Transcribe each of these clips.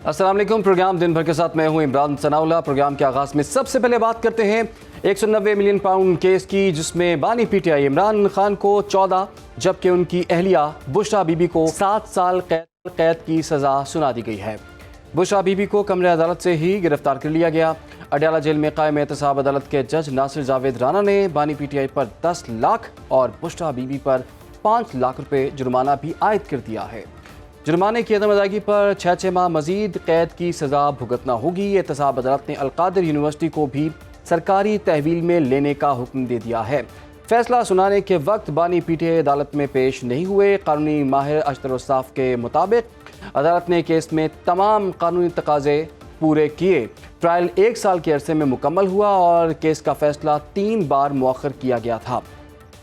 अस्सलाम वालेकुम। प्रोग्राम दिन भर के साथ मैं हूं इमरान सनाउल्लाह। प्रोग्राम के आगाज़ में सबसे पहले बात करते हैं 190 मिलियन पाउंड केस की, जिसमें बानी पीटीआई इमरान खान को 14 जबकि उनकी अहलिया बुशरा बीबी को 7 साल कैद की सज़ा सुना दी गई है। बुशरा बीबी को कमरे अदालत से ही गिरफ्तार कर लिया गया। अडयाला जेल में कायम एहतसाब अदालत के जज नासिर जावेद राना ने बानी पीटीआई पर 10 लाख और बुशरा बीबी पर 5 लाख रुपए जुर्माना भी आयद कर दिया है। जुर्माने की अदम अदायगी पर 6 माह मजीद कैद की सज़ा भुगतना होगी। एहतसाब अदालत ने अलकादिर यूनिवर्सिटी को भी सरकारी तहवील में लेने का हुक्म दे दिया है। फैसला सुनाने के वक्त बानी पीटीआई अदालत में पेश नहीं हुए। कानूनी माहिर अशतर उस्ताफ के मुताबिक अदालत ने केस में तमाम कानूनी तकाजे पूरे किए। ट्रायल 1 साल के अरसे में मुकम्मल हुआ और केस का फैसला 3 बार मौखर किया गया था।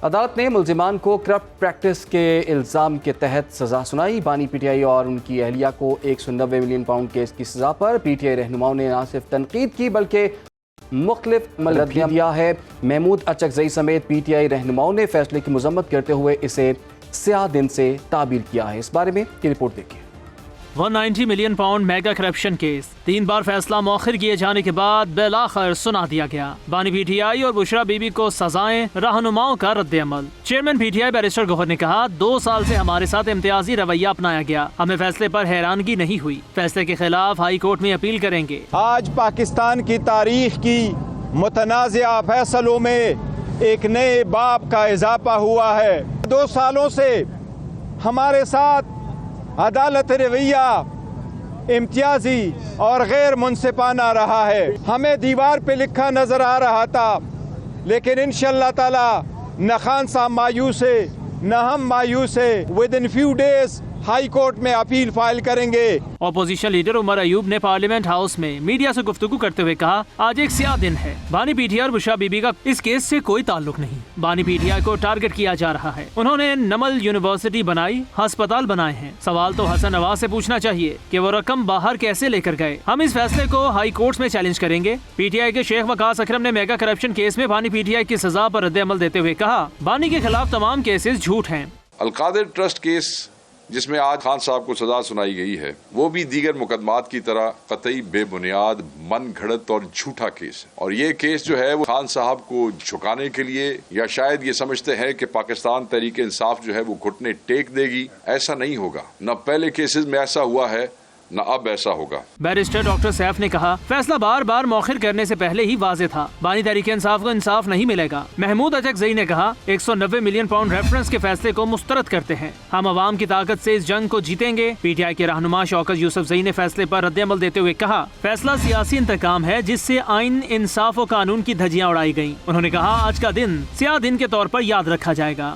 अदालत ने मुल्जिमान को करप्ट प्रैक्टिस के इल्ज़ाम के तहत सज़ा सुनाई। बानी पीटीआई और उनकी अहलिया को 190 मिलियन पाउंड केस की सज़ा पर पीटीआई रहनुमाओं ने न सिर्फ तनकीद की बल्कि मुख्तलिफ रद्दियाँ दिया है। महमूद अचकज़ई समेत पीटीआई रहनुमाओं ने फैसले की मजम्मत करते हुए इसे स्याह दिन से ताबीर किया है। इस बारे में की रिपोर्ट देखिए। 190 million pound mega corruption case 3 बार फैसला मौखिर किए जाने के बाद बेलाखिर सुना दिया गया। बानी पीटीआई और बुशरा बीबी को सजाएं, रहनुमाओं का रद्द अमल। चेयरमैन पीटीआई बैरिस्टर गौहर ने कहा, 2 साल से हमारे साथ इम्तियाजी रवैया अपनाया गया, हमें फैसले पर हैरानगी नहीं हुई। फैसले के खिलाफ हाई कोर्ट में अपील करेंगे। आज पाकिस्तान की तारीख की मुतनाज़िया फैसलों में एक नए बाब का इजाफा हुआ है। 2 सालों से हमारे साथ अदालत रवैया इम्तियाजी और गैर मुनसिफाना रहा है। हमें दीवार पे लिखा नजर आ रहा था, लेकिन इंशाअल्लाह ताला न खान साहब मायूस है न हम मायूस है। With in few days high court में अपील फाइल करेंगे। ऑपोजिशन लीडर उमर अयूब ने पार्लियामेंट हाउस में मीडिया से गुफ्तगू करते हुए कहा, आज एक स्याह दिन है। बानी पीटीआई और बुशरा बीबी का इस केस से कोई ताल्लुक नहीं। बानी पीटीआई को टारगेट किया जा रहा है। उन्होंने नमल यूनिवर्सिटी बनाई, अस्पताल बनाए हैं। सवाल तो हसन नवाज से पूछना चाहिए कि वो रकम बाहर कैसे लेकर गए। हम इस फैसले को हाई कोर्ट में चैलेंज करेंगे। पीटीआई के शेख वकास अकरम ने मेगा करप्शन केस में बानी पीटीआई की सजा पर रद्द अमल देते हुए कहा, बानी के खिलाफ तमाम केसेस झूठ हैं। अलकादिर ट्रस्ट केस जिसमें आज खान साहब को सजा सुनाई गई है, वो भी दीगर मुकदमात की तरह कतई बेबुनियाद, मन घड़त और झूठा केस है। और ये केस जो है वो खान साहब को झुकाने के लिए, या शायद ये समझते हैं कि पाकिस्तान तहरीक इंसाफ जो है वो घुटने टेक देगी। ऐसा नहीं होगा। न पहले केसेस में ऐसा हुआ है न अब ऐसा होगा। बैरिस्टर डॉक्टर सैफ ने कहा, फैसला बार बार मौखिर करने से पहले ही वाज़ेह था। बानी तहरीक इंसाफ को इंसाफ नहीं मिलेगा। महमूद अचकज़ई ने कहा, 190 मिलियन पाउंड रेफरेंस के फैसले को मुस्तरद करते हैं। हम अवाम की ताकत से इस जंग को जीतेंगे। पीटीआई के रहनुमा शौकत यूसुफजई ने फैसले पर रद्द अमल देते हुए कहा, फैसला सियासी इंतकाम है जिससे आइन, इंसाफ और कानून की धज्जियां उड़ाई गयी। उन्होंने कहा, आज का दिन स्याह दिन के तौर पर याद रखा जाएगा।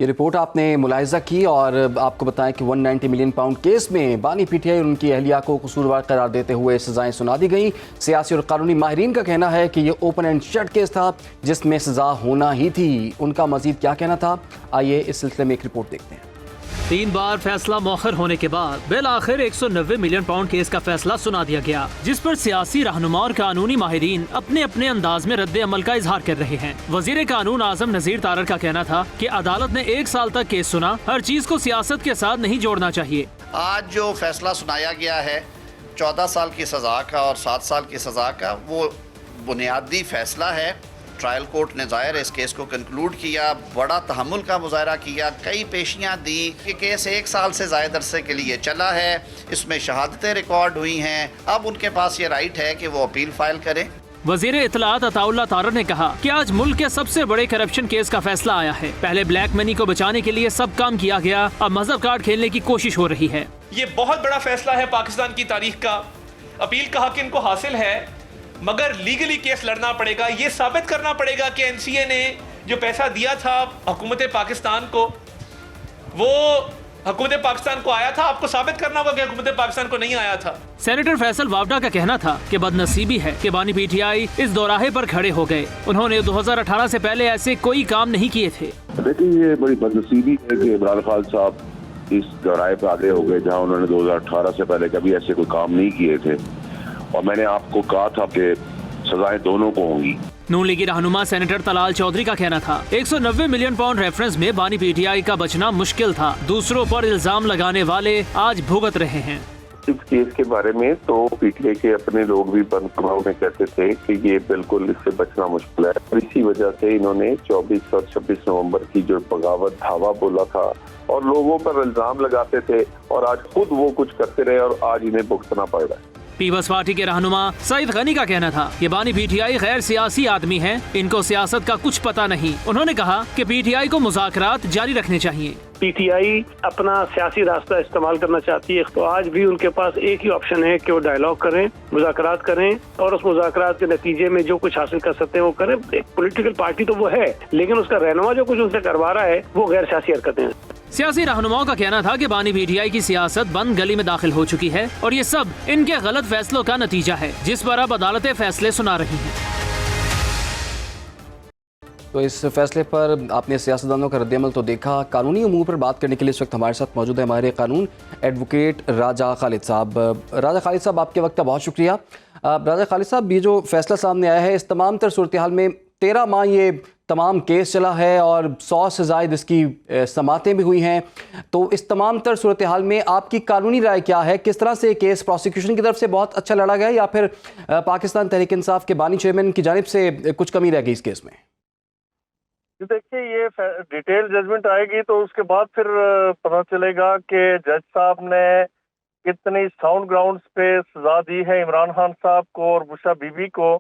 ये रिपोर्ट आपने मुलाहिजा की और आपको बताएं कि 190 मिलियन पाउंड केस में बानी पीटीआई और उनकी अहलिया को कसूरवार करार देते हुए सजाएं सुना दी गई। सियासी और कानूनी माहिरीन का कहना है कि ये ओपन एंड शट केस था जिसमें सजा होना ही थी। उनका मजीद क्या कहना था, आइए इस सिलसिले में एक रिपोर्ट देखते हैं। 3 बार फैसला मौखर होने के बाद बिलाखिर 190 मिलियन पाउंड केस का फैसला सुना दिया गया, जिस पर सियासी रहनुमा और कानूनी माहिरीन अपने अपने अंदाज में रद्द अमल का इजहार कर रहे हैं। वजीर कानून आजम नजीर तारर का कहना था कि अदालत ने 1 साल तक केस सुना, हर चीज को सियासत के साथ नहीं जोड़ना चाहिए। आज जो फैसला सुनाया गया है 14 साल की सजा का और 7 साल की सजा का, वो बुनियादी फैसला है। ट्रायल कोर्ट ने ज़ाहिर इस केस को कंक्लूड किया, बड़ा तहम्मुल का मुजाहरा किया, कई पेशियाँ दी। ये केस 1 साल से ज़्यादा अरसे के लिए चला है, इसमें शहादतें रिकॉर्ड हुई हैं। अब उनके पास ये राइट है कि वो अपील फाइल करें। वजीर इत्तलात अताउल्लाह तारर ने कहा कि आज मुल्क के सबसे बड़े करप्शन केस का फैसला आया है। पहले ब्लैक मनी को बचाने के लिए सब काम किया गया, अब मजहब कार्ड खेलने की कोशिश हो रही है। ये बहुत बड़ा फैसला है पाकिस्तान की तारीख का। अपील का हक इनको हासिल है, मगर लीगली केस लड़ना पड़ेगा। ये साबित करना पड़ेगा कि एनसीए ने जो पैसा दिया था हुकूमत पाकिस्तान को, वो हुकूमत पाकिस्तान को आया था। आपको साबित करना होगा कि हुकूमत पाकिस्तान को नहीं आया था। सेनेटर फैसल वावडा का कहना था कि बदनसीबी है कि बानी पीटीआई इस दोराहे पर खड़े हो गए। उन्होंने 2018 से पहले ऐसे कोई काम नहीं किए थे। देखिए, ये बड़ी बदनसीबी है कि इमरान खान साहब इस दोराहे पर आगे हो गए जहाँ उन्होंने 2018 से पहले कभी ऐसे कोई काम नहीं किए थे। और मैंने आपको कहा था कि सजाएं दोनों को होंगी। नून लीगी रहनुमा सेनेटर तलाल चौधरी का कहना था 190 मिलियन पाउंड रेफरेंस में बानी पीटीआई का बचना मुश्किल था। दूसरों पर इल्जाम लगाने वाले आज भुगत रहे हैं। इस केस के बारे में तो पीटीआई के अपने लोग भी बंद सभाओं में कहते थे कि ये बिल्कुल इससे बचना मुश्किल है। और इसी वजह से इन्होंने 24 और 26 नवंबर की जो बगावत धावा बोला था और लोगों पर इल्जाम लगाते थे, और आज खुद वो कुछ करते रहे और आज इन्हें भुगतना पड़ रहा है। पीपल्स पार्टी के रहनुमा सईद गनी का कहना था कि बानी पीटीआई गैर सियासी आदमी हैं, इनको सियासत का कुछ पता नहीं। उन्होंने कहा कि पीटीआई को मुज़ाकरात जारी रखने चाहिए। पीटीआई अपना सियासी रास्ता इस्तेमाल करना चाहती है, तो आज भी उनके पास एक ही ऑप्शन है कि वो डायलॉग करें, मुज़ाकरात करें, और उस मुज़ाकरात के नतीजे में जो कुछ हासिल कर सकते हैं वो करें। एक पॉलिटिकल पार्टी तो वो है, लेकिन उसका रहनुमा जो कुछ उनसे करवा रहा है वो गैर सियासी हरकतें हैं। सियासी रहनुमाओं का कहना था कि बानी पीटीआई की सियासत बंद गली में दाखिल हो चुकी है और ये सब इनके गलत फैसलों का नतीजा है, जिस पर अब अदालतें फैसले सुना रही हैं। तो इस फैसले पर आपने सियासतदानों का रद्दअमल तो देखा। कानूनी उमूर पर बात करने के लिए इस वक्त हमारे साथ मौजूद है हमारे कानून एडवोकेट राजा खालिद साहब। राजा खालिद साहब, आपके वक्त का बहुत शुक्रिया। राजा खालिद साहब, ये जो फैसला सामने आया है, इस तमाम तर सूरत हाल में 13 माह ये तमाम केस चला है और 100 से ज़ायद इसकी समातें भी हुई हैं, तो इस तमाम तर सूरत हाल में आपकी कानूनी राय क्या है? किस तरह से केस प्रोसिक्यूशन की तरफ से बहुत अच्छा लड़ा गया या फिर पाकिस्तान तहरीक इंसाफ के बानी चेयरमैन की जानिब से कुछ कमी रह गई इस केस में? देखिए, ये डिटेल जजमेंट आएगी तो उसके बाद फिर पता चलेगा कि जज साहब ने कितनी साउंड ग्राउंड्स पे सजा दी है इमरान खान साहब को और बुशरा बीबी को।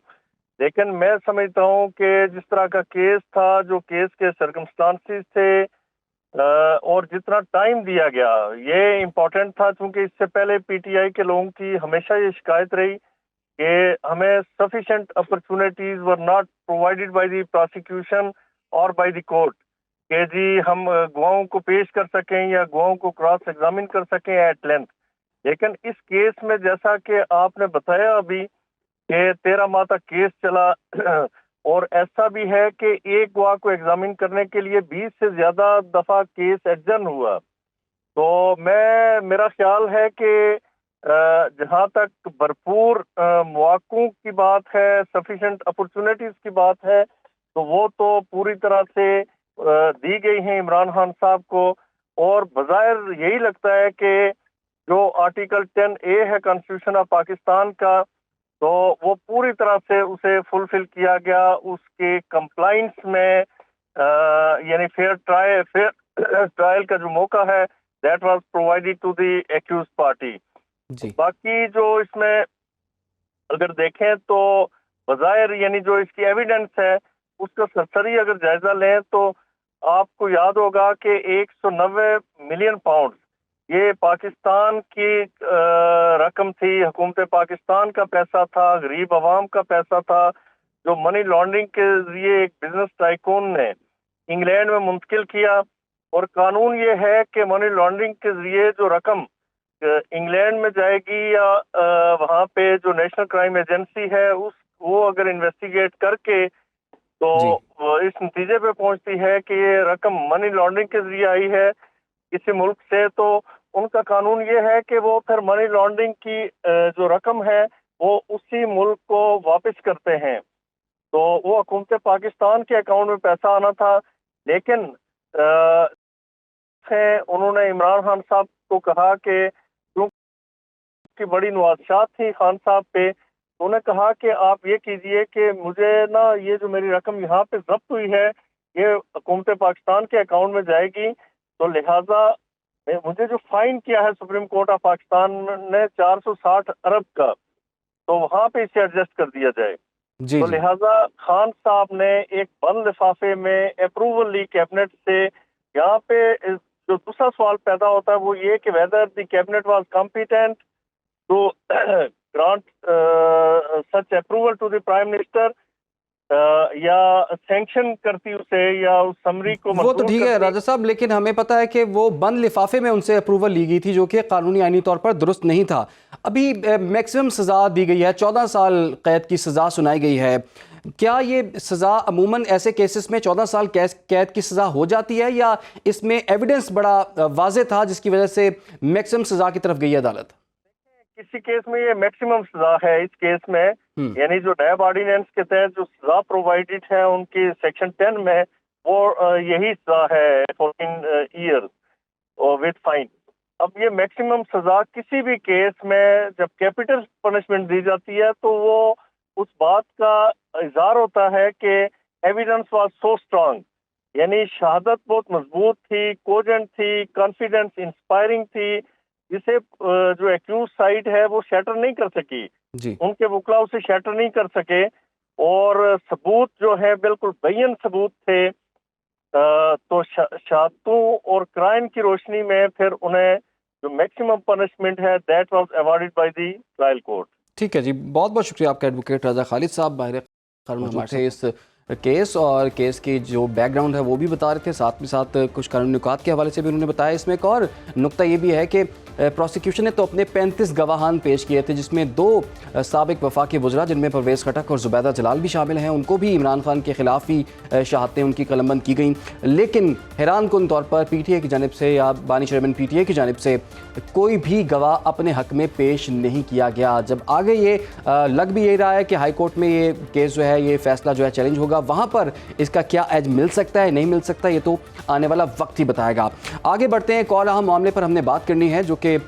लेकिन मैं समझता हूँ कि जिस तरह का केस था, जो केस के सर्कमस्टांसेस थे और जितना टाइम दिया गया, ये इम्पोर्टेंट था, क्योंकि इससे पहले पीटीआई के लोगों की हमेशा ये शिकायत रही कि हमें sufficient opportunities were not provided by the prosecution और बाय द कोर्ट, कि जी हम गवाहों को पेश कर सकें या गवाहों को क्रॉस एग्जामिन कर सकें एट लेंथ। लेकिन इस केस में जैसा कि आपने बताया अभी कि 13 माह तक केस चला और ऐसा भी है कि एक गवाह को एग्जामिन करने के लिए 20 से ज्यादा दफा केस एडजर्न हुआ। तो मेरा ख्याल है कि जहां तक भरपूर मौकों की बात है, सफिशिएंट अपॉर्चुनिटीज की बात है, तो वो तो पूरी तरह से दी गई हैं इमरान खान साहब को। और बज़ाहिर यही लगता है कि जो आर्टिकल 10A है कॉन्स्टिट्यूशन ऑफ पाकिस्तान का, तो वो पूरी तरह से उसे फुलफिल किया गया। उसके कंप्लाइंस में यानी फेयर ट्रायल का जो मौका है, that was provided to the accused party. बाकी जो इसमें अगर देखें तो बज़ाहिर यानी जो इसकी एविडेंस है उसका सरसरी अगर जायजा लें तो आपको याद होगा कि 190 मिलियन पाउंड ये पाकिस्तान की रकम थी, हुकूमत पाकिस्तान का पैसा था, गरीब आवाम का पैसा था, जो मनी लॉन्ड्रिंग के जरिए एक बिजनेस टाइकून ने इंग्लैंड में मुंतकिल किया। और कानून ये है कि मनी लॉन्ड्रिंग के जरिए जो रकम इंग्लैंड में जाएगी या वहाँ पे जो नेशनल क्राइम एजेंसी है वो अगर इन्वेस्टिगेट करके तो इस नतीजे पे पहुंचती है कि ये रकम मनी लॉन्ड्रिंग के जरिए आई है किसी मुल्क से, तो उनका कानून ये है कि वो फिर मनी लॉन्ड्रिंग की जो रकम है वो उसी मुल्क को वापस करते हैं। तो वो हुकूमत पाकिस्तान के अकाउंट में पैसा आना था, लेकिन उन्होंने इमरान खान साहब को कहा कि क्योंकि बड़ी नवाज़शात थी खान साहब पे, उन्होंने कहा कि आप ये कीजिए कि मुझे ना ये जो मेरी रकम यहाँ पे जब्त हुई है ये हुकूमत पाकिस्तान के अकाउंट में जाएगी, तो लिहाजा मुझे जो फाइन किया है सुप्रीम कोर्ट ऑफ पाकिस्तान ने 460 अरब का, तो वहाँ पे इसे एडजस्ट कर दिया जाए। तो लिहाजा खान साहब ने एक बंद लिफाफे में अप्रूवल ली कैबिनेट से। यहाँ पे जो दूसरा सवाल पैदा होता है वो ये कि whether the cabinet was competent to grant such approval to the prime minister या सैंक्शन करती उसे या उस समरी को। वो तो ठीक है राजा साहब, लेकिन हमें पता है कि वो बंद लिफाफे में उनसे अप्रूवल ली गई थी, जो कि कानूनी आईनी तौर पर दुरुस्त नहीं था। अभी मैक्सिमम सज़ा दी गई है, 14 साल कैद की सज़ा सुनाई गई है। क्या ये सज़ा अमूमन ऐसे केसेस में 14 साल कैद की सज़ा हो जाती है, या इसमें एविडेंस बड़ा वाज़े था जिसकी वजह से मैक्सिमम सज़ा की तरफ गई अदालत? किसी केस में ये मैक्सिमम सजा है। इस केस में यानी जो नैब ऑर्डिनेंस के तहत जो सजा प्रोवाइडेड है उनकी सेक्शन 10 में वो यही सजा है 14 ईयर विद फाइन। अब ये मैक्सिमम सजा किसी भी केस में जब कैपिटल पनिशमेंट दी जाती है तो वो उस बात का इज़हार होता है कि एविडेंस वाज सो स्ट्रांग, यानी शहादत बहुत मजबूत थी, कोजेंट थी, कॉन्फिडेंस इंस्पायरिंग थी, जिसे जो एक्यूज साइड है वो शैटर नहीं कर सकी जी। उनके वकला उसे शैटर नहीं कर सके और सबूत जो है बिल्कुल बेयन सबूत थे। तो शहादतों और क्राइम की रोशनी में फिर उन्हें जो मैक्सिमम पनिशमेंट है that was awarded by the trial court. ठीक है जी, बहुत बहुत शुक्रिया आपका एडवोकेट रजा खालिद साहब बाहर कानून हमारे इस केस और केस की जो बैकग्राउंड है वो भी बता रहे थे, साथ में साथ कुछ कानूनी नुकात के हवाले से भी उन्होंने बताया। इसमें एक और नुक्ता ये भी है कि प्रोसिक्यूशन ने तो अपने 35 गवाहान पेश किए थे, जिसमें 2 साबिक वफाकी वज़रा जिनमें परवेज़ खटक और ज़ुबैदा जलाल भी शामिल हैं, उनको भी इमरान खान के ख़िलाफ़ ही शहादतें उनकी कलमबंद की गई। लेकिन हैरान कुन तौर पर PTI की जानिब से या बानी चेयरमैन PTI की जानिब से कोई भी गवाह अपने हक़ में पेश नहीं किया गया। जब आगे ये लग भी यही रहा है कि हाई कोर्ट में ये केस जो है, ये फ़ैसला जो है चैलेंज होगा, वहाँ पर इसका क्या एज मिल सकता है नहीं मिल सकता, ये तो आने वाला वक्त ही बताएगा। आगे बढ़ते हैं, एक और अहम मामले पर हमने बात करनी है जो कि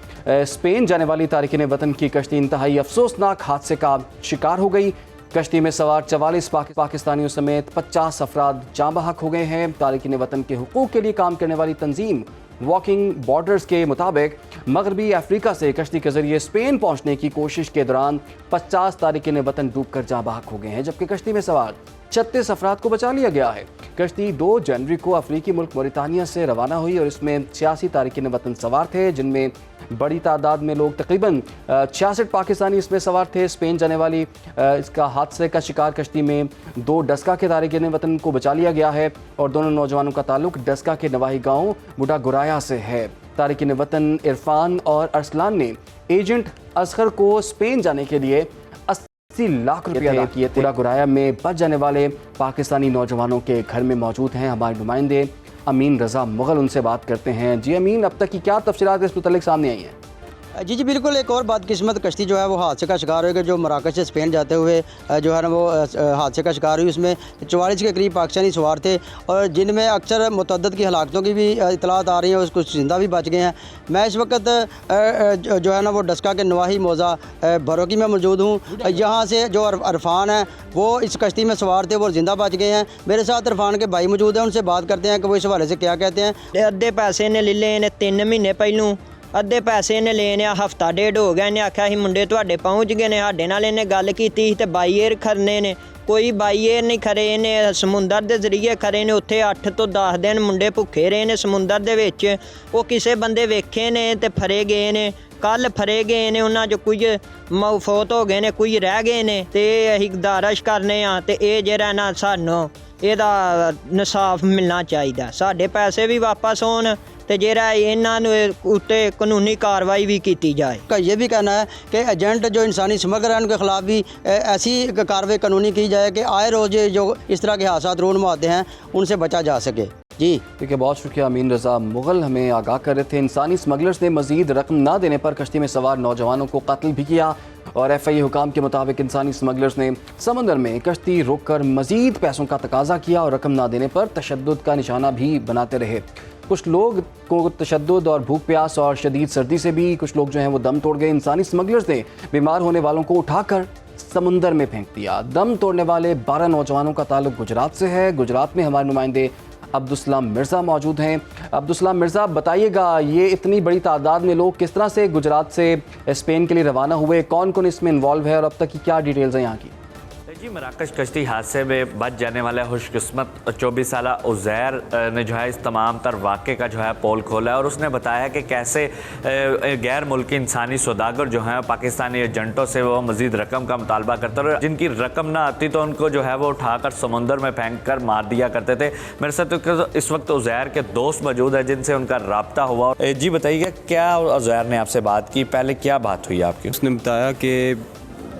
स्पेन जाने वाली तारिकीन वतन की कश्ती इंतहाई अफसोसनाक हादसे का शिकार हो गई। कश्ती में सवार 44 पाकिस्तानियों समेत 50 अफराद जाँ बहक हो गए हैं। तारिकीन वतन के हुकूक के लिए काम करने वाली तंजीम वॉकिंग बॉर्डर्स के मुताबिक मगरबी अफ्रीका से कश्ती के जरिए स्पेन पहुंचने की कोशिश के दौरान 50 तारिकीन वतन डूबकर जाँ बहक हो गए हैं, जबकि कश्ती में सवार 36 अफराद को बचा लिया गया है। कश्ती 2 जनवरी को अफ्रीकी मुल्क मोरितानिया से रवाना हुई और इसमें 86 तारिकीन वतन सवार थे, जिनमें बड़ी तादाद में लोग, तकरीबन 66 पाकिस्तानी इसमें सवार थे। स्पेन जाने वाली इसका हादसे का शिकार कश्ती में 2 डस्का के तारिकीन वतन को बचा लिया गया है और दोनों नौजवानों का ताल्लुक डस्का के नवाही गाँव बुढ़ा गुराया से है। तारिकीन वतन इरफान और अरसलान ने एजेंट असगर को स्पेन जाने के लिए 80 लाख रुपये अदा किए थे। बुढ़ा गुराया में बच जाने वाले पाकिस्तानी नौजवानों के घर में मौजूद हैं हमारे नुमाइंदे अमीन रज़ा मुग़ल, उनसे बात करते हैं। जी अमीन, अब तक की क्या तफसीलात इस मुतालिक सामने आई हैं? जी बिल्कुल, एक और बदकिस्मत कश्ती जो है वो हादसे का शिकार हुई, जो मराकश से स्पेन जाते हुए जो है ना वो हादसे का शिकार हुई। उसमें 44 के करीब पाकिस्तानी सवार थे और जिनमें अक्सर मुतअद्दिद की हलाकतों की भी इतलात आ रही हैं, कुछ जिंदा भी बच गए हैं। मैं इस वक्त जो है ना वो डस्का के नवाही मौज़ा बरोकी में मौजूद हूँ। यहाँ से जो अरफान है वो इस कश्ती में सवार थे, वो जिंदा बच गए हैं। मेरे साथ अरफान के भाई मौजूद हैं, उनसे बात करते हैं कि वो इस हवाले से क्या कहते हैं। अद्धे पैसे ने ले लेने 3 महीने पहलू, अद्धे पैसे ने लेने हफ्ता डेढ़ हो गया। इन्हें आख्या ही मुंडे तुहाडे पहुँच गए ने, साडे नाल इन्हें गल कीती ते बाई एयर खरने ने, कोई बाई एयर नहीं खरे, इन्हें समुंदर के जरिए खरे ने। उत्थे 8 तो 10 दिन मुंडे भुखे रहे ने समुंदर दे विच। वो किसे बंदे वेखे ने ते फरे गए ने, कल फरे गए ने, उन्हां जो कुछ मौफूत हो गए ने, कुछ रह गए ने। ते असीं गुजारिश करने आ ते ये जेहड़ा ना सानू ਇਹਦਾ इंसाफ मिलना चाहिए, साढ़े पैसे भी वापस होन ते जेरा इन्हां उत्ते कानूनी कार्रवाई भी की जाए। का ये भी कहना है कि एजेंट जो इंसानी स्मगलर हैं उनके खिलाफ भी ऐसी कार्रवाई कानूनी की जाए कि आए रोज़ जो इस तरह के हादसा रोन आते हैं उनसे बचा जा सके। जी ठीक है, बहुत शुक्रिया अमीन रज़ा मुग़ल, हमें आगाह कर रहे थे। इंसानी स्मगलर्स ने मज़ीद रकम ना देने पर कश्ती में सवार नौजवानों को कत्ल भी किया और FIA हुकाम के मुताबिक इंसानी स्मगलर्स ने समंदर में कश्ती रोककर मज़ीद पैसों का तकाजा किया और रकम ना देने पर तशद्दुद का निशाना भी बनाते रहे। कुछ लोग को तशद्दुद और भूख प्यास और शदीद सर्दी से भी कुछ लोग जो हैं वो दम तोड़ गए। इंसानी स्मगलर्स ने बीमार होने वालों को उठाकर समंदर में फेंक दिया। दम तोड़ने वाले 12 नौजवानों का ताल्लुक गुजरात से है। गुजरात में हमारे नुमाइंदे अब्दुस्सलाम मिर्ज़ा मौजूद हैं। अब्दुस्सलाम मिर्ज़ा, बताइएगा ये इतनी बड़ी तादाद में लोग किस तरह से गुजरात से स्पेन के लिए रवाना हुए, कौन कौन इसमें इन्वॉल्व है और अब तक की क्या डिटेल्स हैं यहाँ की? जी, मराकश कश्ती हादसे में बच जाने वाले खुशकिस्मत 24 साला उज़ैर ने जो है इस तमाम तर वाक़े का जो है पोल खोला है और उसने बताया कि कैसे गैर मुल्की इंसानी सौदागर जो हैं पाकिस्तानी एजेंटों से वो मज़ीद रकम का मुतालबा करते और जिनकी रकम ना आती तो उनको जो है वो उठाकर समुंदर में फेंक कर मार दिया करते थे। मेरे साथ इस वक्त उज़ैर के दोस्त मौजूद है जिनसे उनका रब्ता हुआ। जी बताइएगा, क्या उज़ैर ने आपसे बात की, पहले क्या बात हुई आपकी? उसने बताया कि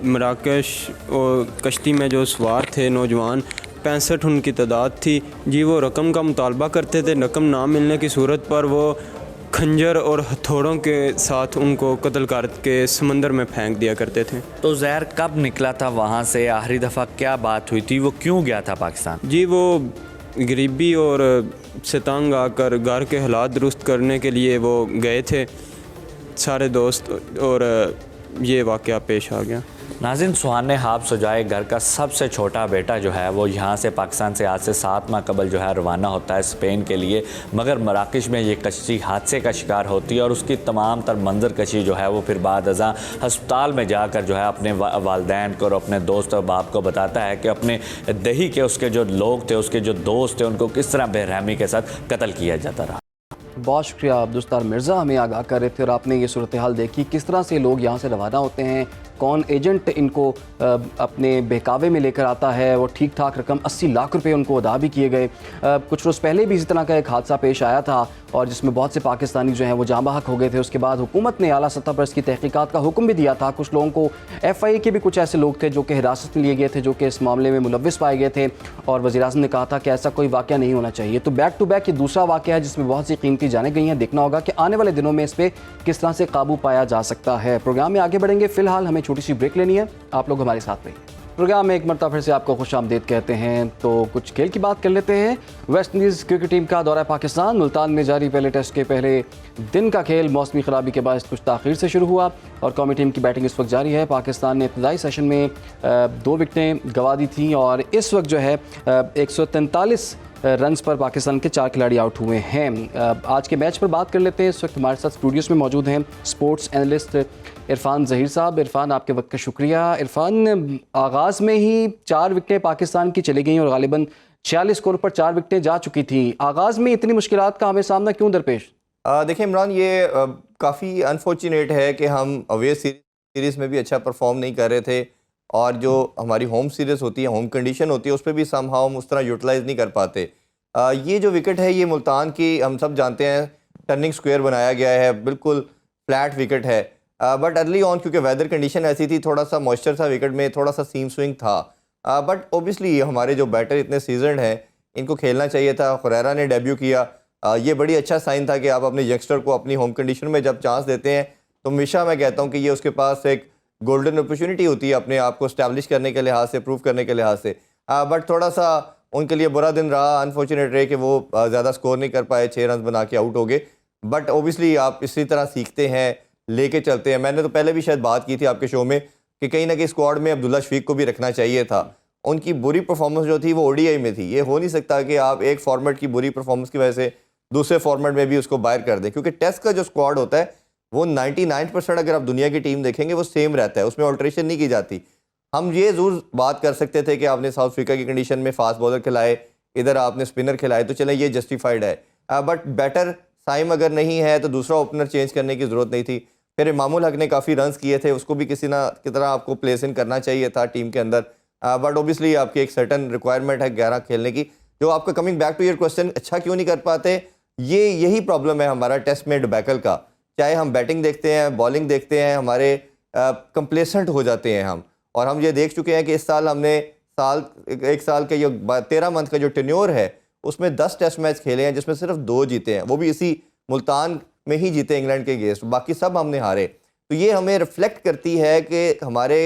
मराकश और कश्ती में जो सवार थे नौजवान 65 उनकी तादाद थी जी, वो रकम का मुतालबा करते थे। रकम ना मिलने की सूरत पर वो खंजर और हथौड़ों के साथ उनको कत्ल करके समंदर में फेंक दिया करते थे। तो ज़ैर कब निकला था वहाँ से, आखिरी दफ़ा क्या बात हुई थी, वो क्यों गया था पाकिस्तान? जी, वो गरीबी और से तंग आकर घर के हालात दुरुस्त करने के लिए वो गए थे सारे दोस्त और ये वाक़या पेश आ गया। नाज़रीन, सुहाने हाब सुजाए घर का सबसे छोटा बेटा जो है वो यहाँ से पाकिस्तान से आज से 7 माह कबल जो है रवाना होता है स्पेन के लिए, मगर मराकश में ये कश्ती हादसे का शिकार होती है और उसकी तमाम तर मंजर कशी जो है वो फिर बाद अज़ां हस्पताल में जाकर जो है अपने वालदैन को और अपने दोस्त और बाप को बताता है कि अपने दही के उसके जो लोग थे, उसके जो दोस्त थे, उनको किस तरह बेरहमी के साथ कत्ल किया जाता रहा। बहुत शुक्रिया अब्दुस्तार मिर्ज़ा, हमें आगाह कर रहे थे और आपने ये सूरत हाल देखी किस तरह से लोग यहाँ से रवाना होते हैं, कौन एजेंट इनको अपने बहकावे में लेकर आता है। वो ठीक ठाक रकम 80 लाख रुपए उनको अदा भी किए गए। कुछ रोज़ पहले भी इसी तरह का एक हादसा पेश आया था और जिसमें बहुत से पाकिस्तानी जो हैं वो जाँ बहक हो गए थे। उसके बाद हुकूमत ने आला सतह पर इसकी तहकीकात का हुक्म भी दिया था। कुछ लोगों को FIA के भी कुछ ऐसे लोग थे जो कि हिरासत में लिए गए थे, जो कि इस मामले में मुलव्विस पाए गए थे और वज़ीर-ए-आज़म ने कहा था कि ऐसा कोई वाक़या नहीं होना चाहिए। तो बैक टू बैक ये दूसरा वाक़या है जिसमें बहुत सी कीमती जानें गई हैं। देखना होगा कि आने वाले दिनों में इस पर किस तरह से काबू पाया जा सकता है। प्रोग्राम में आगे बढ़ेंगे, फिलहाल हमें छोटी सी ब्रेक लेनी है, आप लोग हमारे साथ रहिए। प्रोग्राम में एक मरतबा फिर से आपको खुशामदीद कहते हैं। तो कुछ खेल की बात कर लेते हैं। वेस्ट इंडीज़ क्रिकेट टीम का दौरा पाकिस्तान, मुल्तान में जारी पहले टेस्ट के पहले दिन का खेल मौसमी ख़राबी के बाद कुछ ताख़ीर से शुरू हुआ और कौमी टीम की बैटिंग इस वक्त जारी है। पाकिस्तान ने इब्तदाई सेशन में 2 विकेटें गंवा दी थी और इस वक्त जो है 143 रन्स पर पाकिस्तान के 4 खिलाड़ी आउट हुए हैं। आज के मैच पर बात कर लेते हैं। इस वक्त हमारे साथ स्टूडियोज़ में मौजूद हैं स्पोर्ट्स एनालिस्ट इरफान ज़हीर साहब। इरफान, आपके वक्त का शुक्रिया। इरफान, आगाज़ में ही 4 विकेटें पाकिस्तान की चली गई और गालिबन 46 स्कोर पर 4 विकेटें जा चुकी थी। आगाज़ में इतनी मुश्किलात का हमें सामना क्यों दरपेश? देखिए इमरान, ये काफ़ी अनफॉर्चुनेट है कि हम अवे सीरीज़ में भी अच्छा परफॉर्म नहीं कर रहे थे और जो हमारी होम सीरीज़ होती है, होम कंडीशन होती है, उस पर भी समहाउ हम उस तरह यूटिलाइज़ नहीं कर पाते। ये जो विकेट है ये मुल्तान की, हम सब जानते हैं, टर्निंग स्क्वायर बनाया गया है, बिल्कुल फ्लैट विकेट है। बट अर्ली ऑन क्योंकि वेदर कंडीशन ऐसी थी, थोड़ा सा मॉइस्चर था विकेट में, थोड़ा सा सीम स्विंग था। बट ओबियसली हमारे जो बैटर इतने सीजनड हैं, इनको खेलना चाहिए था। खुरैरा ने डेब्यू किया, ये बड़ी अच्छा साइन था कि आप अपने यंगस्टर को अपनी होम कंडीशन में जब चांस देते हैं तो हमेशा मैं कहता हूँ कि ये उसके पास एक गोल्डन अपॉर्चुनिटी होती है अपने आप को स्टैब्लिश करने के लिहाज से, प्रूव करने के लिहाज से। बट थोड़ा सा उनके लिए बुरा दिन रहा, अनफॉर्चुनेट रहे कि वो ज़्यादा स्कोर नहीं कर पाए, 6 रन बना के आउट हो गए। बट ओबियसली आप इसी तरह सीखते हैं, लेके चलते हैं। मैंने तो पहले भी शायद बात की थी आपके शो में कि कहीं ना कहीं स्क्वाड में अब्दुल्ला शफीक को भी रखना चाहिए था। उनकी बुरी परफॉर्मेंस जो थी वो ODI में थी। ये हो नहीं सकता कि आप एक फॉर्मेट की बुरी परफॉर्मेंस की वजह से दूसरे फॉर्मेट में भी उसको बाहर कर दें, क्योंकि टेस्ट का जो स्क्वाड होता है वो 99% अगर आप दुनिया की टीम देखेंगे वो सेम रहता है, उसमें ऑल्ट्रेशन नहीं की जाती। हम ये ज़रूर बात कर सकते थे कि आपने साउथ अफ्रीका की कंडीशन में फास्ट बॉलर खिलाए, इधर आपने स्पिनर खिलाए, तो चले ये जस्टिफाइड है। बट बैटर साइम अगर नहीं है तो दूसरा ओपनर चेंज करने की ज़रूरत नहीं थी। फिर इमामुल हक ने काफ़ी रन्स किए थे, उसको भी किसी ना की तरह आपको प्लेस इन करना चाहिए था टीम के अंदर। बट ओबियसली आपकी एक सर्टन रिक्वायरमेंट है 11 खेलने की। जो आपका coming back to your question, अच्छा क्यों नहीं कर पाते, ये यही प्रॉब्लम है हमारा टेस्ट में डिबैकल का। चाहे हम बैटिंग देखते हैं, बॉलिंग देखते हैं, हमारे कंप्लेसेंट हो जाते हैं हम। और हम ये देख चुके हैं कि इस साल हमने एक साल के जो 13 मंथ का जो टेन्योर है उसमें 10 टेस्ट मैच खेले हैं जिसमें सिर्फ 2 जीते हैं, वो भी इसी मुल्तान में ही जीते इंग्लैंड के अगेंस्ट, बाकी सब हमने हारे। तो ये हमें रिफ्लेक्ट करती है कि हमारे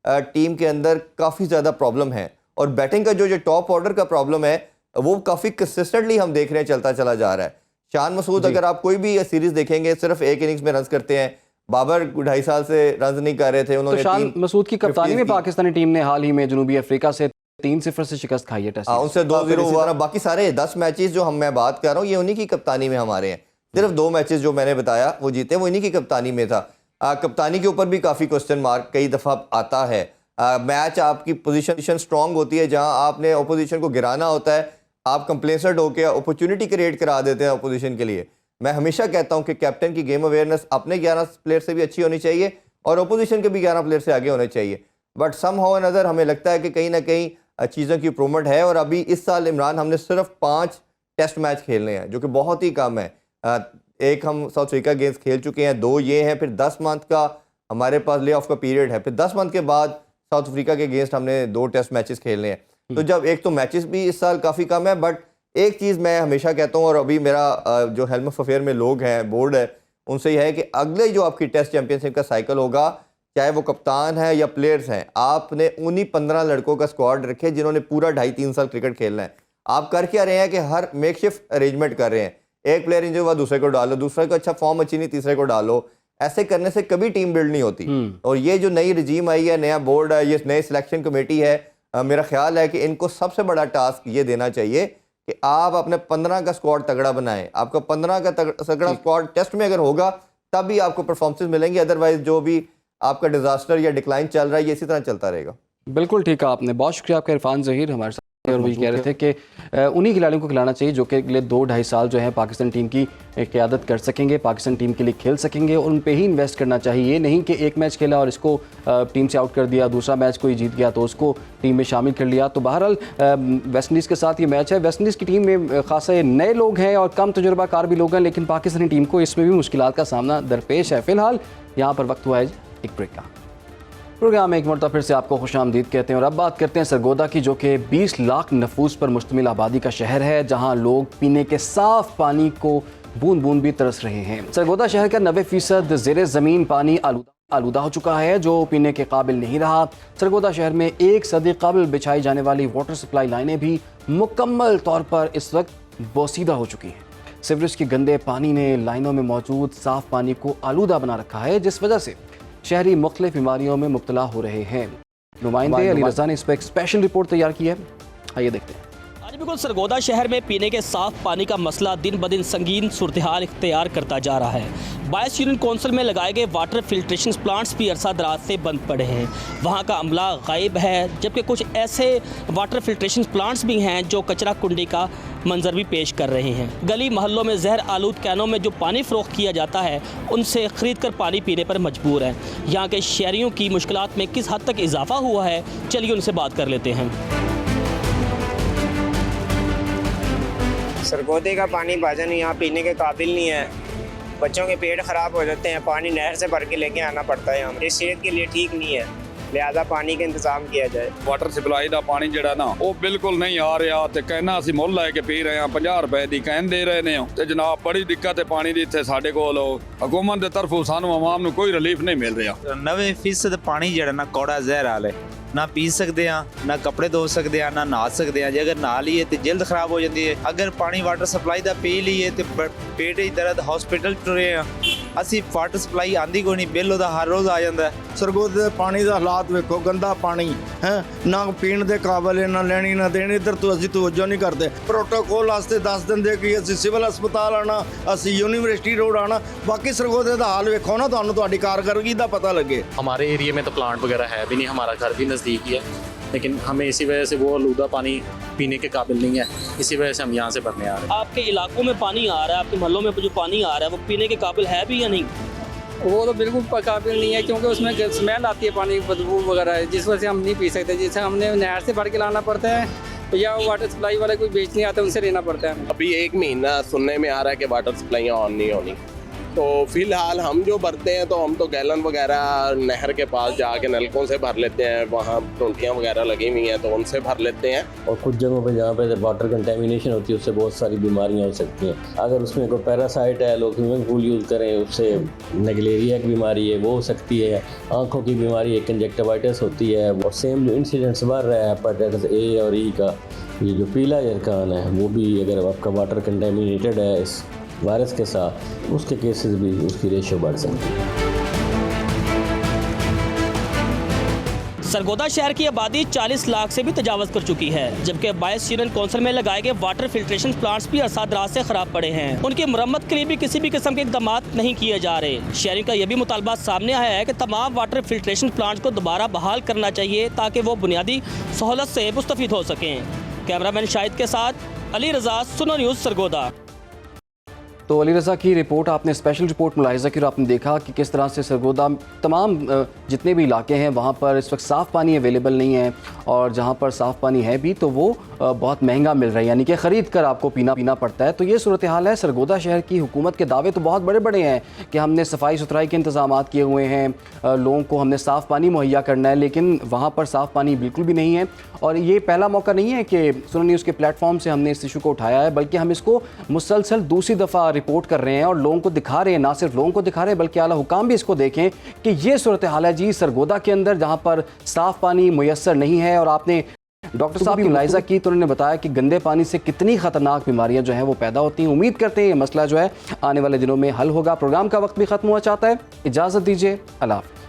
टीम के अंदर काफ़ी ज़्यादा प्रॉब्लम है और बैटिंग का जो टॉप ऑर्डर का प्रॉब्लम है वो काफ़ी कंसिस्टेंटली हम देख रहे हैं चलता चला जा रहा है। शान मसूद, अगर आप कोई भी सीरीज देखेंगे सिर्फ एक इनिंग्स में रन करते हैं। बाबर 2.5 साल से रन नहीं कर रहे थे, उन्होंने तो शान मसूद की कप्तानी में पाकिस्तानी टीम ने हाल ही में जनूबी अफ्रीका से 3-0 से शिकस्त खाई है टेस्ट। उनसे 2-0 हुआ। बाकी सारे 10 मैचेस जो मैं बात कर रहा हूँ ये उन्हीं की कप्तानी में हमारे हैं। सिर्फ 2 मैचेस जो मैंने बताया वो जीते, वो इन्हीं की कप्तानी में था। कप्तानी के ऊपर भी काफ़ी क्वेश्चन मार्क कई दफ़ा आता है। मैच आपकी पोजीशन स्ट्रांग होती है, जहां आपने अपोजिशन को गिराना होता है, आप कंप्लेसेंट होकर अपॉर्चुनिटी क्रिएट करा देते हैं अपोजिशन के लिए। मैं हमेशा कहता हूं कि कैप्टन की गेम अवेयरनेस अपने 11 प्लेयर से भी अच्छी होनी चाहिए और अपोजिशन के भी 11 प्लेयर से आगे होने चाहिए। बट सम हाउ अनदर हमें लगता है कि कहीं ना कहीं चीज़ों की इम्प्रूवमेंट है। और अभी इस साल इमरान हमने सिर्फ 5 टेस्ट मैच खेलने हैं, जो कि बहुत ही कम है। एक हम साउथ अफ्रीका अगेंस्ट खेल चुके हैं, 2 ये हैं, फिर 10 मंथ का हमारे पास ले ऑफ का पीरियड है, फिर 10 मंथ के बाद साउथ अफ्रीका के अगेंस्ट हमने 2 टेस्ट मैचेस खेलने हैं। तो जब एक तो मैचेस भी इस साल काफ़ी कम है, बट एक चीज़ मैं हमेशा कहता हूँ और अभी मेरा जो हेल्म ऑफ अफेयर में लोग हैं, बोर्ड है, उनसे यह है कि अगले जो आपकी टेस्ट चैंपियनशिप का साइकिल होगा, चाहे वो कप्तान है या प्लेयर्स हैं, आपने उन्हीं 15 लड़कों का स्क्वाड रखे जिन्होंने पूरा 2.5-3 साल क्रिकेट खेलना है। आप कर क्या रहे हैं कि हर मेकशिफ्ट अरेंजमेंट कर रहे हैं, एक प्लेयर इंजर हुआ दूसरे को डालो, दूसरे को अच्छा फॉर्म अच्छी नहीं तीसरे को डालो, ऐसे करने से कभी टीम बिल्ड नहीं होती। और ये जो नई रजीम आई है, नया बोर्ड है, ये नई सिलेक्शन कमेटी है, मेरा ख्याल है कि इनको सबसे बड़ा टास्क ये देना चाहिए कि आप अपने 15 का स्क्वाड तगड़ा बनाएं। आपका 15 का तगड़ा स्क्वाड टेस्ट में अगर होगा तब भी आपको परफॉर्मेंस मिलेंगी, अदरवाइज जो भी आपका डिजास्टर या डिक्लाइन चल रहा है ये इसी तरह चलता रहेगा। बिल्कुल ठीक है आपने, बहुत शुक्रिया आपका इरफान ज़हीर हमारे साथ। और वो ये कह रहे थे कि उन्हीं खिलाड़ियों को खिलाना चाहिए जो कि अगले 2-2.5 साल जो है पाकिस्तान टीम की क़यादत कर सकेंगे, पाकिस्तान टीम के लिए खेल सकेंगे, और उन पे ही इन्वेस्ट करना चाहिए। ये नहीं कि एक मैच खेला और इसको टीम से आउट कर दिया, दूसरा मैच कोई जीत गया तो उसको टीम में शामिल कर लिया। तो बहरहाल वेस्ट इंडीज़ के साथ ये मैच है। वेस्ट इंडीज़ की टीम में खासा नए लोग हैं और कम तजुर्बाकार भी लोग हैं, लेकिन पाकिस्तानी टीम को इसमें भी मुश्किलात का सामना दरपेश है। फ़िलहाल यहाँ पर वक्त हुआ है एक ब्रेक का। प्रोग्राम में एक मरतबा फिर से आपको खुशामदीद कहते हैं और अब बात करते हैं सरगोदा की, जो कि 20 लाख नफूस पर मुश्तमिल आबादी का शहर है, जहां लोग पीने के साफ पानी को बूंद बूंद भी तरस रहे हैं। सरगोदा शहर का 90% ज़ेरे ज़मीन पानी आलूदा हो चुका है, जो पीने के काबिल नहीं रहा। सरगोदा शहर में 1 सदी कबल बिछाई जाने वाली वाटर सप्लाई लाइनें भी मुकम्मल तौर पर इस वक्त बोसीदा हो चुकी हैं। सीवरेज के गंदे पानी ने लाइनों में मौजूद साफ पानी को आलूदा बना रखा है, जिस वजह से शहरी मुख्तलिफ बीमारियों में मुब्तला हो रहे हैं। नुमाइंदे अली रज़ा ने इस पर एक स्पेशल रिपोर्ट तैयार की है, आइए देखते हैं। आज बिल्कुल सरगोदा शहर में पीने के साफ पानी का मसला दिन ब दिन संगीन सूरत-ए-हाल इख्तियार करता जा रहा है। बायस यूनियन कौंसिल में लगाए गए वाटर फिल्ट्रेशन प्लांट्स भी अरसा दराज से बंद पड़े हैं। वहाँ का अमला गायब है, जबकि कुछ ऐसे वाटर फिल्ट्रेशन प्लांट्स भी हैं जो कचरा कुंडी का मंजर भी पेश कर रहे हैं। गली मोहल्लों में जहर आलूद कैनों में जो पानी फ़रोख्त किया जाता है उनसे ख़रीद कर पानी पीने पर मजबूर हैं। यहाँ के शहरियों की मुश्किलात में किस हद तक इजाफा हुआ है, चलिए उनसे बात कर लेते हैं। सरगोदे का पानी भाजन यहाँ पीने के काबिल नहीं है, बच्चों के पेट ख़राब हो जाते हैं, पानी नहर से भर के लेके आना पड़ता है, हमारी सेहत के लिए ठीक नहीं है, लिहाजा पानी का इंतजाम किया जाए। वाटर सप्लाई का पानी ਜਿਹੜਾ ਨਾ ਉਹ ਬਿਲਕੁਲ ਨਹੀਂ ਆ ਰਿਹਾ ਤੇ ਕਹਿਣਾ ਅਸੀਂ ਮੁੱਲ ਲੈ ਕੇ ਪੀ ਰਹੇ ਹਾਂ, 50 ਰੁਪਏ ਦੀ ਕਹਿਣ ਦੇ ਰਹੇ ਨੇ ਤੇ ਜਨਾਬ ਬੜੀ ਦਿੱਕਤ ਹੈ ਪਾਣੀ ਦੀ ਇੱਥੇ ਸਾਡੇ ਕੋਲ। ਹਕੂਮਤ ਦੇ ਤਰਫੋਂ ਸਾਨੂੰ ਆਵਾਮ ਨੂੰ ਕੋਈ ਰਿਲੀਫ ਨਹੀਂ ਮਿਲ ਰਿਹਾ। 90% ਪਾਣੀ ਜਿਹੜਾ ਨਾ ਕੌੜਾ ਜ਼ਹਿਰ ਵਾਲਾ ਨਾ ਪੀ ਸਕਦੇ ਆ, ਨਾ ਕੱਪੜੇ ਧੋ ਸਕਦੇ ਆ, ਨਾ ਨਹਾ ਸਕਦੇ ਆ। ਜੇ ਅਗਰ ਨਹਾ ਲਈਏ ਤੇ ਜਲਦ ਖਰਾਬ ਹੋ ਜਾਂਦੀ ਹੈ। ਅਗਰ ਪਾਣੀ ਵਾਟਰ ਸਪਲਾਈ ਦਾ ਪੀ ਲਈਏ ਤੇ ਪੇਟ ਦੀ ਦਰਦ ਹਸਪੀਟਲ ਟੁਰੇ ਆ। ਅਸੀਂ ਵਾਟਰ ਸਪਲਾਈ ਆਂਦੀ ਕੋਈ ਨਹੀਂ, ਬਿੱਲ ਉਹਦਾ ਹਰ ਰੋਜ਼ ਆ ਜਾਂਦਾ। ਸਰਗੋਦੇ ਦੇ ਪਾਣੀ ਦਾ ਹਾਲਾਤ ਵੇਖੋ, ਗੰਦਾ ਪਾਣੀ ਹੈ, ਨਾ ਪੀਣ ਦੇ ਕਾਬਲ ਹੈ, ਨਾ ਲੈਣੀ ਨਾ ਦੇਣੀ। ਇੱਧਰ ਤੋਂ ਅਸੀਂ ਤਵੱਜੋ ਨਹੀਂ ਕਰਦੇ। ਪ੍ਰੋਟੋਕੋਲ ਵਾਸਤੇ ਦੱਸ ਦਿੰਦੇ ਕਿ ਅਸੀਂ ਸਿਵਲ ਹਸਪਤਾਲ ਆਣਾ, ਅਸੀਂ यूनिवर्सिटी रोड आना। बाकी सरगोदे का हाल वेखो ना, ਤੁਹਾਨੂੰ ਤੁਹਾਡੀ कारगर्दगी का पता लगे। हमारे एरिया में तो प्लांट वगैरह है भी नहीं, हमारा घर भी नज़दीक ही है, लेकिन हमें इसी वजह से वो आलूदा पानी पीने के काबिल नहीं है, इसी वजह से हम यहाँ से भरने आ रहे हैं। आपके इलाकों में पानी आ रहा है, आपके मोहल्लों में जो पानी आ रहा है वो पीने के काबिल है भी या नहीं? वो तो बिल्कुल काबिल नहीं है, क्योंकि उसमें स्मेल आती है पानी की, बदबू वगैरह, जिस वजह से हम नहीं पी सकते। जिससे हमने नहर से भर के लाना पड़ता है या वाटर सप्लाई वाले कोई बेचने आते हैं उनसे लेना पड़ता है। अभी 1 महीना सुनने में आ रहा है कि वाटर सप्लाइयाँ ऑन नहीं होनी, तो फिलहाल हम जो भरते हैं तो हम तो गैलन वगैरह नहर के पास जाके नलकों से भर लेते हैं, वहाँ टोंटियाँ वगैरह लगी हुई हैं तो उनसे भर लेते हैं। और कुछ जगहों पे जहाँ पे वाटर कंटेमिनेशन होती है उससे बहुत सारी बीमारियाँ हो सकती हैं। अगर उसमें कोई पैरासाइट है, लोग स्विमिंग पूल यूज़ करें, उससे नेगलेरिया की बीमारी है वो हो सकती है, आँखों की बीमारी है, कंजक्टिवाइटिस होती है। और सेम जो इंसिडेंट्स बढ़ रहा है हेपेटाइटिस A और E का, ये जो पीला जरकान है वो भी अगर आपका वाटर कंटेमिनेटेड है इस वायरस के साथ, उसके केसेस भी उसकी रेशियो बढ़ सकती है। सरगोदा शहर की आबादी 40 लाख से भी तजावज़ कर चुकी है, जबकि बायस यूनियन कौंसिल में लगाए गए वाटर फिल्ट्रेशन प्लांट्स भी अरसा दराज से ख़राब पड़े हैं। उनकी मरम्मत के लिए भी किसी भी किस्म के इक़दाम नहीं किए जा रहे। शहरियों का यह भी मुतालबा सामने आया है कि तमाम वाटर फिल्ट्रेशन प्लांट्स को दोबारा बहाल करना चाहिए ताकि वो बुनियादी सहूलत से मुस्तफ़ीद हो सकें। कैमरामैन शाहिद के साथ अली रज़ा, सुनो न्यूज़, सरगोदा। तो अली रज़ा की रिपोर्ट आपने स्पेशल रिपोर्ट मुलाहिज़ा की और आपने देखा कि किस तरह से सरगोदा तमाम जितने भी इलाके हैं वहाँ पर इस वक्त साफ़ पानी अवेलेबल नहीं है, और जहाँ पर साफ़ पानी है भी तो वो बहुत महंगा मिल रहा है, यानी कि ख़रीद कर आपको पीना पड़ता है। तो ये सूरत हाल है। सरगोदा शहर की हुकूमत के दावे तो बहुत बड़े बड़े हैं कि हमने सफाई सुथराई के इंतज़ाम किए हुए हैं, लोगों को हमने साफ़ पानी मुहैया करना है, लेकिन वहाँ पर साफ़ पानी बिल्कुल भी नहीं है। और ये पहला मौका नहीं है कि सुनो न्यूज़ के प्लेटफॉर्म से हमने इस इशू को उठाया है, बल्कि हम इसको मुसलसल दूसरी दफ़ा रिपोर्ट कर रहे हैं और लोगों को दिखा रहे हैं। ना सिर्फ लोगों को दिखा रहे हैं बल्कि आला हुकाम भी इसको देखें कि ये सूरत हाल है जी सरगोदा के अंदर, जहाँ पर साफ़ पानी मुयस्सर नहीं है। और आपने डॉक्टर साहब की मुलाहिजा की तो उन्होंने बताया कि गंदे पानी से कितनी खतरनाक बीमारियां जो हैं वो पैदा होती हैं। उम्मीद करते हैं ये मसला जो है आने वाले दिनों में हल होगा। प्रोग्राम का वक्त भी खत्म हुआ चाहता है, इजाज़त दीजिए, अल्लाह हाफ़िज़।